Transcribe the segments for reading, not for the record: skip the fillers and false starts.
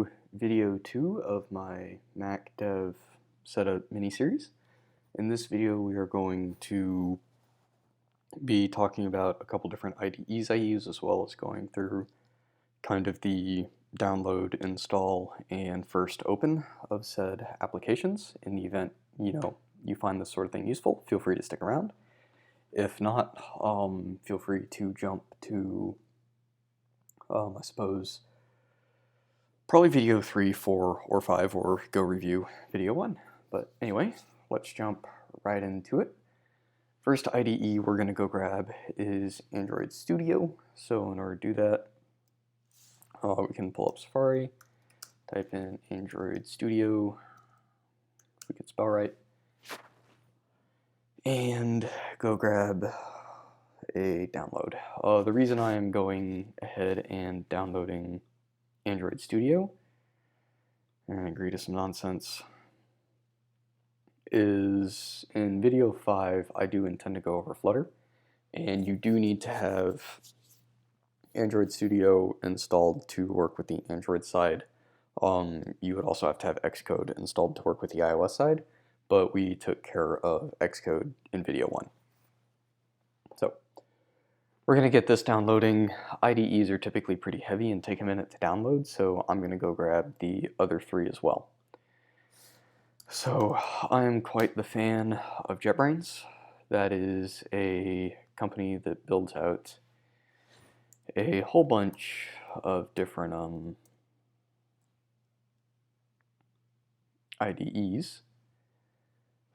to video 2 of my Mac Dev Setup mini-series. In this video we are going to be talking about a couple different IDEs I use, as well as going through kind of the download, install, and first open of said applications. In the event you find this sort of thing useful, feel free to stick around. If not, feel free to jump to I suppose probably video 3, 4, or 5, or go review video 1. But anyway, let's jump right into it. First IDE we're going to go grab is Android Studio. So in order to do that, we can pull up Safari, type in Android Studio, if we can spell right, and go grab a download. The reason I am going ahead and downloading Android Studio, and agree to some nonsense, is in video 5 I do intend to go over Flutter, and you do need to have Android Studio installed to work with the Android side. You would also have to have Xcode installed to work with the iOS side, but we took care of Xcode in video 1. So we're going to get this downloading. IDEs are typically pretty heavy and take a minute to download, so I'm going to go grab the other 3 as well. So I am quite the fan of JetBrains. That is a company that builds out a whole bunch of different IDEs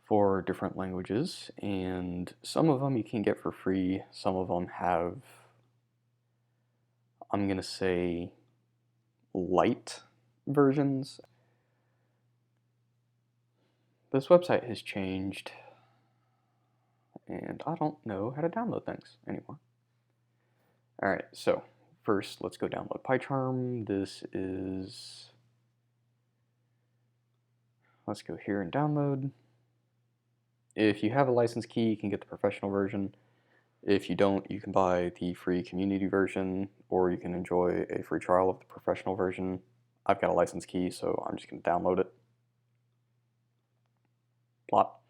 for different languages, and some of them you can get for free. Some of them have, I'm going to say, light versions. This website has changed, and I don't know how to download things anymore. Alright, so first let's go download PyCharm. Let's go here and download. If you have a license key, you can get the professional version. If you don't, you can buy the free community version, or you can enjoy a free trial of the professional version. I've got a license key, so I'm just going to download it. Plop.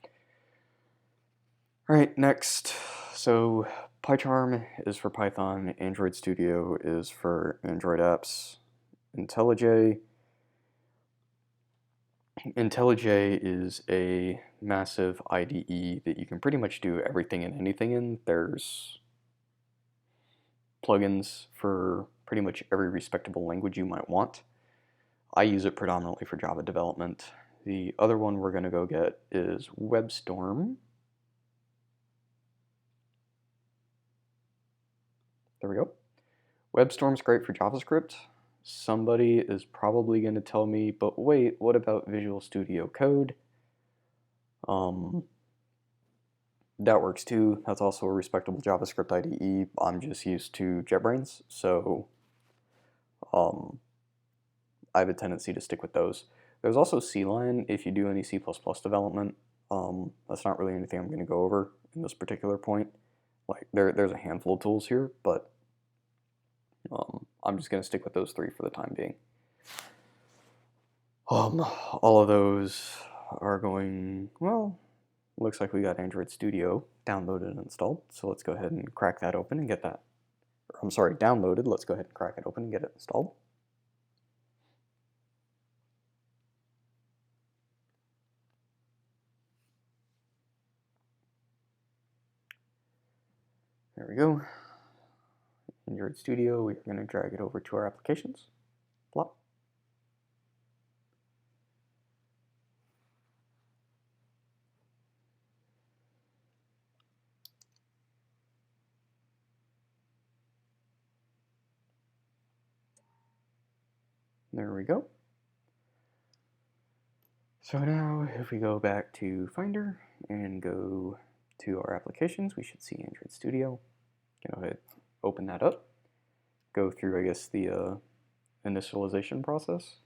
Alright, next. So PyCharm is for Python, Android Studio is for Android apps, IntelliJ. IntelliJ is a massive IDE that you can pretty much do everything and anything in. There's plugins for pretty much every respectable language you might want. I use it predominantly for Java development. The other one we're going to go get is WebStorm. There we go. WebStorm's great for JavaScript. Somebody is probably going to tell me, but wait, what about Visual Studio Code? That works too. That's also a respectable JavaScript IDE. I'm just used to JetBrains, so I have a tendency to stick with those. There's also C-Line if you do any C++ development. That's not really anything I'm going to go over in this particular point. Like there's a handful of tools here, but I'm just going to stick with those 3 for the time being. All of those are going, well, looks like we got Android Studio downloaded and installed, so let's go ahead and crack that open and get that, I'm sorry, downloaded. Let's go ahead and crack it open and get it installed. There we go. Android Studio, we're going to drag it over to our applications. Plop. There we go. So now if we go back to Finder and go to our applications, we should see Android Studio. Go ahead, open that up, go through, I guess, the initialization process.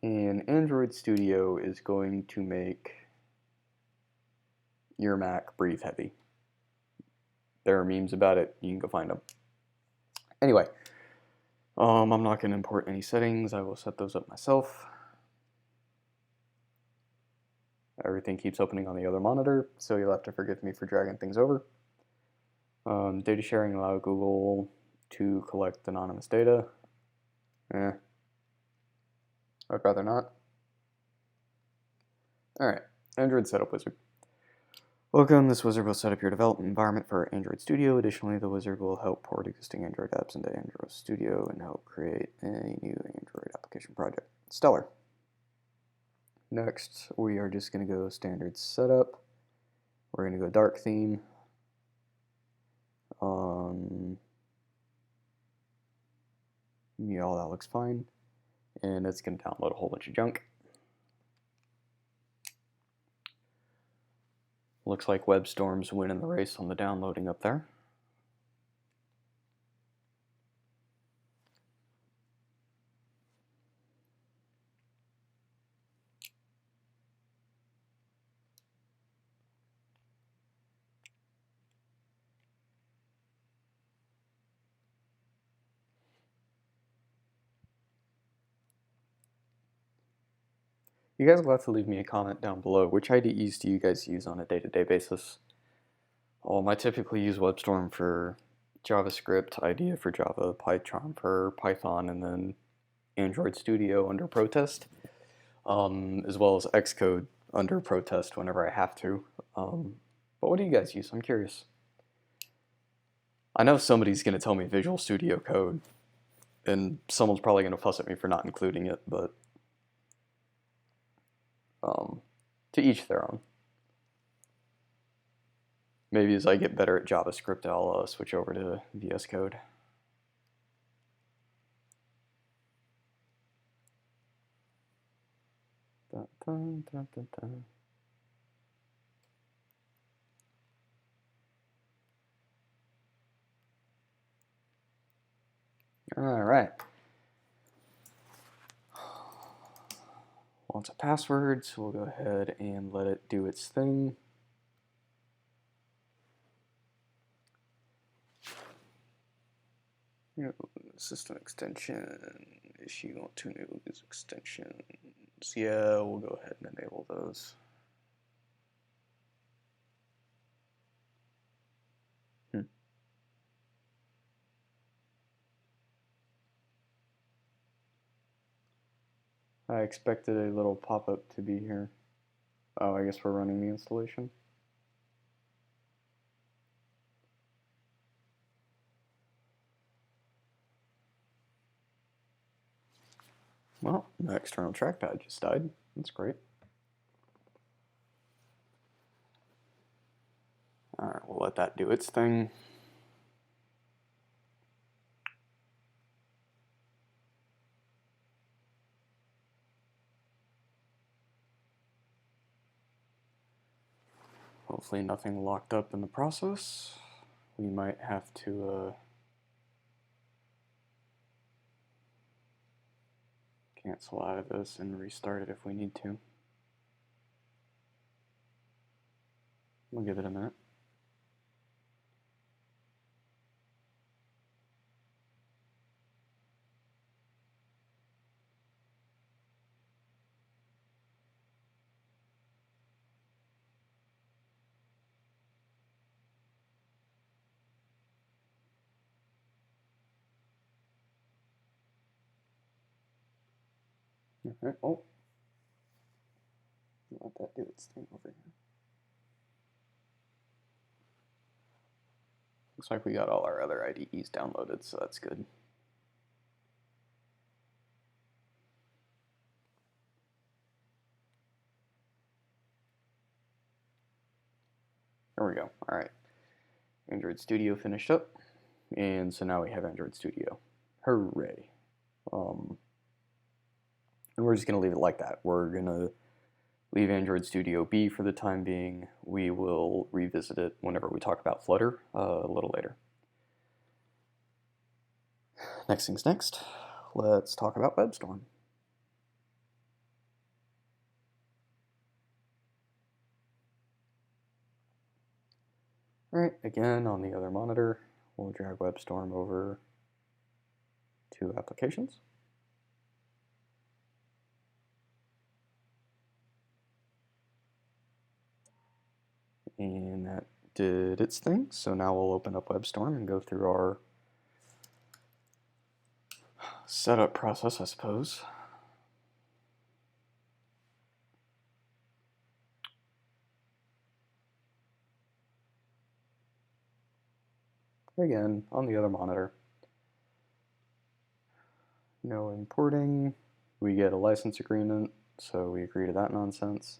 And Android Studio is going to make your Mac breathe heavy. There are memes about it. You can go find them. Anyway, I'm not going to import any settings. I will set those up myself. Everything keeps opening on the other monitor, so you'll have to forgive me for dragging things over. Data sharing, allow Google to collect anonymous data. I'd rather not. Alright, Android Setup Wizard. Welcome, this wizard will set up your development environment for Android Studio. Additionally, the wizard will help port existing Android apps into Android Studio and help create a new Android application project. Stellar. Next, we are just going to go standard setup. We're going to go dark theme. Yeah, all that looks fine. And it's going to download a whole bunch of junk. Looks like WebStorm's winning the race on the downloading up there. You guys will have to leave me a comment down below. Which IDEs do you guys use on a day-to-day basis? I typically use WebStorm for JavaScript, IDEA for Java, PyCharm for Python, and then Android Studio under Protest, as well as Xcode under Protest whenever I have to. But what do you guys use? I'm curious. I know somebody's going to tell me Visual Studio Code, and someone's probably going to fuss at me for not including it, but to each their own. Maybe as I get better at JavaScript, I'll switch over to VS Code. Dun, dun, dun, dun, dun. All right. Lots of passwords. We'll go ahead and let it do its thing. System extension, issue want to enable these extensions. Yeah, we'll go ahead and enable those. I expected a little pop-up to be here. Oh, I guess we're running the installation. Well, the external trackpad just died. That's great. Alright, we'll let that do its thing. Hopefully nothing locked up in the process. We might have to cancel out of this and restart it if we need to. We'll give it a minute. Alright, oh. Let that do its thing over here. Looks like we got all our other IDEs downloaded, so that's good. There we go. Alright. Android Studio finished up. And so now we have Android Studio. Hooray. And we're just going to leave it like that. We're going to leave Android Studio be for the time being. We will revisit it whenever we talk about Flutter a little later. Next thing's next. Let's talk about WebStorm. Alright, again on the other monitor, we'll drag WebStorm over to Applications. And that did its thing, so now we'll open up WebStorm and go through our setup process, I suppose. Again, on the other monitor. No importing. We get a license agreement, so we agree to that nonsense.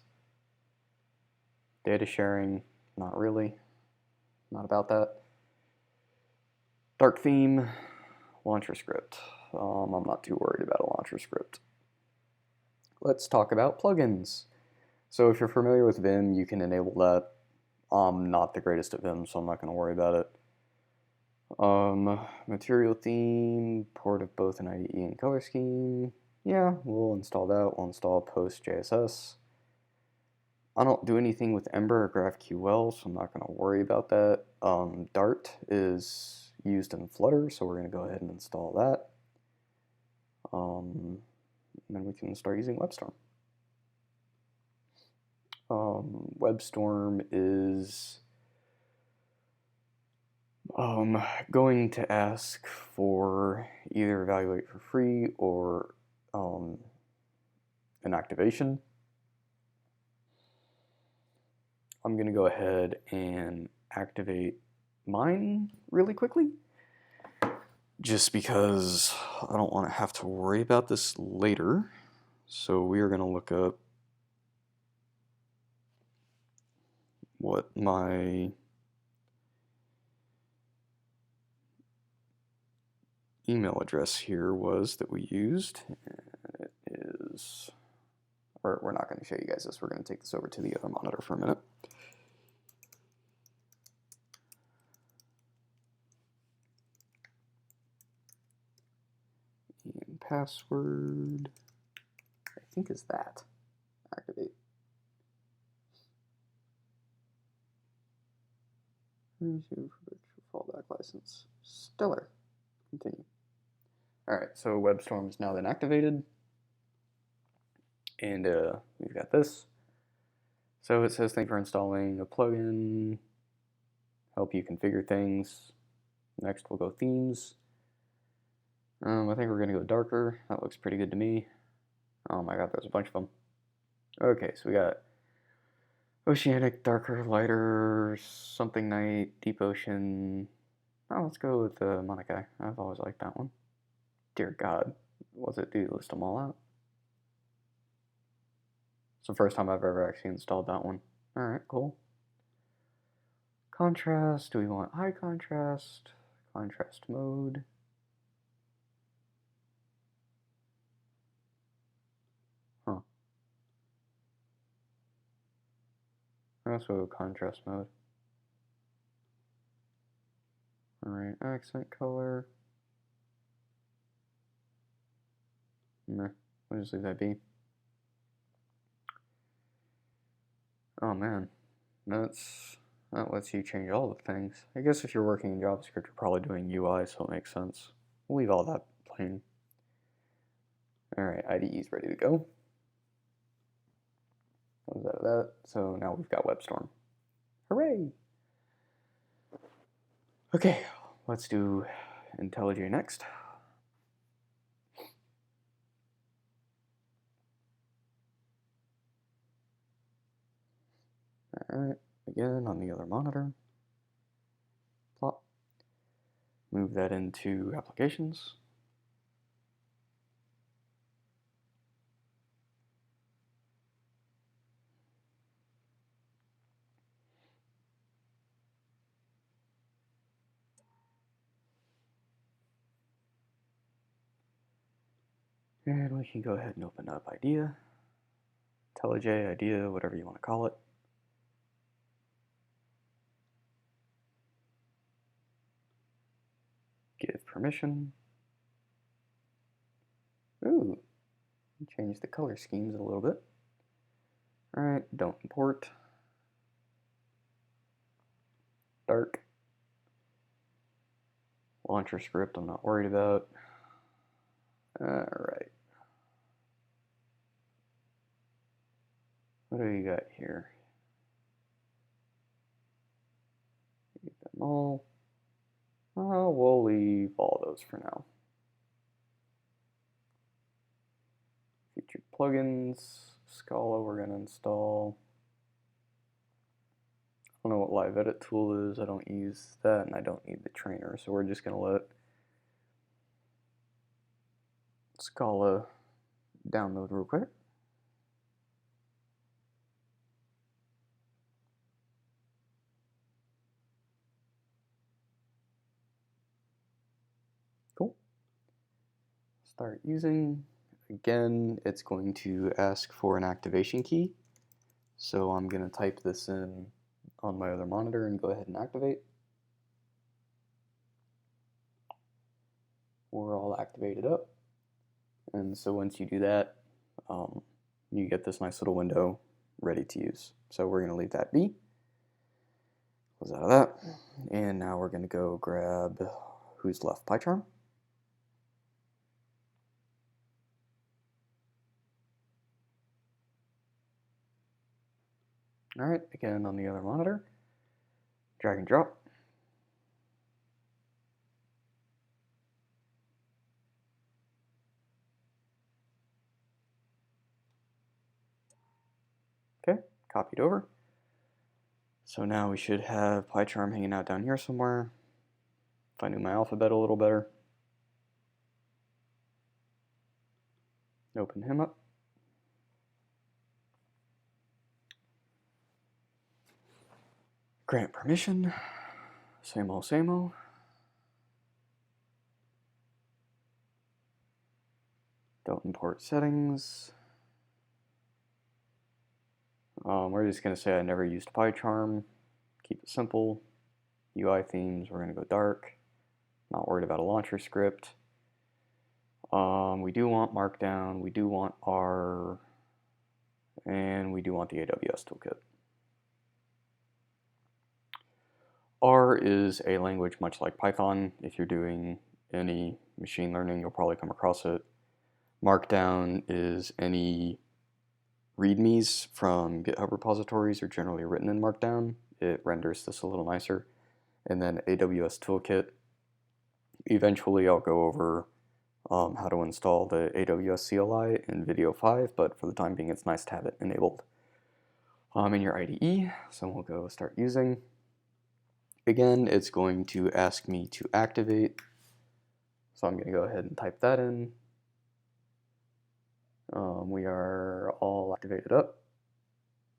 Data sharing, not really. Not about that. Dark theme, launcher script. I'm not too worried about a launcher script. Let's talk about plugins. So if you're familiar with Vim, you can enable that. I'm not the greatest at Vim, so I'm not going to worry about it. Material theme, port of both an IDE and color scheme. Yeah, we'll install that. We'll install post.jss. I don't do anything with Ember or GraphQL, so I'm not going to worry about that. Dart is used in Flutter, so we're going to go ahead and install that. And then we can start using WebStorm. WebStorm is going to ask for either evaluate for free or an activation. I'm going to go ahead and activate mine really quickly, just because I don't want to have to worry about this later. So we are going to look up what my email address here was that we used. And it is, or we're not going to show you guys this. We're going to take this over to the other monitor for a minute. And password, I think is that. Activate. Fallback license. Stellar. Continue. Alright, so WebStorm is now then activated. And we've got this. So it says, thank you for installing a plugin. Help you configure things. Next we'll go themes. I think we're going to go darker. That looks pretty good to me. Oh my god, there's a bunch of them. Okay, so we got oceanic, darker, lighter, something night, deep ocean. Oh, let's go with the Monakai. I've always liked that one. Dear God, was it? Do you list them all out? It's the first time I've ever actually installed that one. Alright, cool. Contrast, do we want high contrast? Contrast mode. Huh. Also contrast mode. Alright, accent color. Meh, we'll just leave that be. Oh man, that lets you change all the things. I guess if you're working in JavaScript, you're probably doing UI, so it makes sense. We'll leave all that plain. Alright, IDE's ready to go. Close out of that. So now we've got WebStorm. Hooray! Okay, let's do IntelliJ next. Alright, again on the other monitor. Plop. Move that into applications. And we can go ahead and open up IDEA, IntelliJ, IDEA, whatever you want to call it. Give permission. Ooh, change the color schemes a little bit. Alright, don't import. dark. Launcher script I'm not worried about. Alright. What do you got here? Leave them all. We'll leave all those for now. Featured plugins, Scala we're going to install. I don't know what live edit tool is, I don't use that, and I don't need the trainer, so we're just going to let Scala download real quick. Cool. Start using. Again, it's going to ask for an activation key. So I'm going to type this in on my other monitor and go ahead and activate. We're all activated up. And so once you do that, you get this nice little window ready to use. So we're going to leave that be. Close out of that. And now we're going to go grab who's left PyCharm. Alright, again on the other monitor, drag and drop. Okay, copied over. So now we should have PyCharm hanging out down here somewhere. If I knew my alphabet a little better. Open him up. Grant permission. Same old, same old. Don't import settings. We're just going to say I never used PyCharm. Keep it simple. UI themes, we're going to go dark. Not worried about a launcher script. We do want Markdown, we do want R, and we do want the AWS toolkit. R is a language much like Python. If you're doing any machine learning, you'll probably come across it. Markdown is any readmes from GitHub repositories are generally written in Markdown. It renders this a little nicer. And then AWS toolkit. Eventually I'll go over how to install the AWS CLI in video 5, but for the time being it's nice to have it enabled in your IDE. So we'll go start using. Again, it's going to ask me to activate. So I'm going to go ahead and type that in. We are all activated up.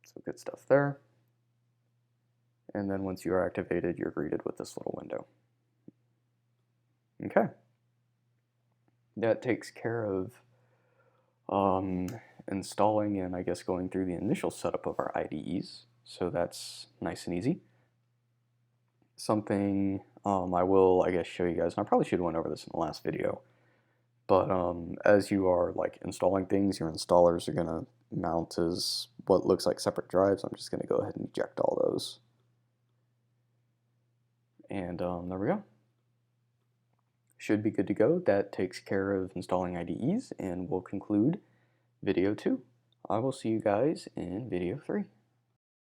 So good stuff there. And then once you are activated, you're greeted with this little window. Okay. That takes care of installing and I guess going through the initial setup of our IDEs. So that's nice and easy. Something I will, I guess, show you guys, and I probably should have went over this in the last video, but as you are like installing things, your installers are going to mount as what looks like separate drives. I'm just going to go ahead and eject all those. And there we go. Should be good to go. That takes care of installing IDEs, and we'll conclude video 2. I will see you guys in video 3.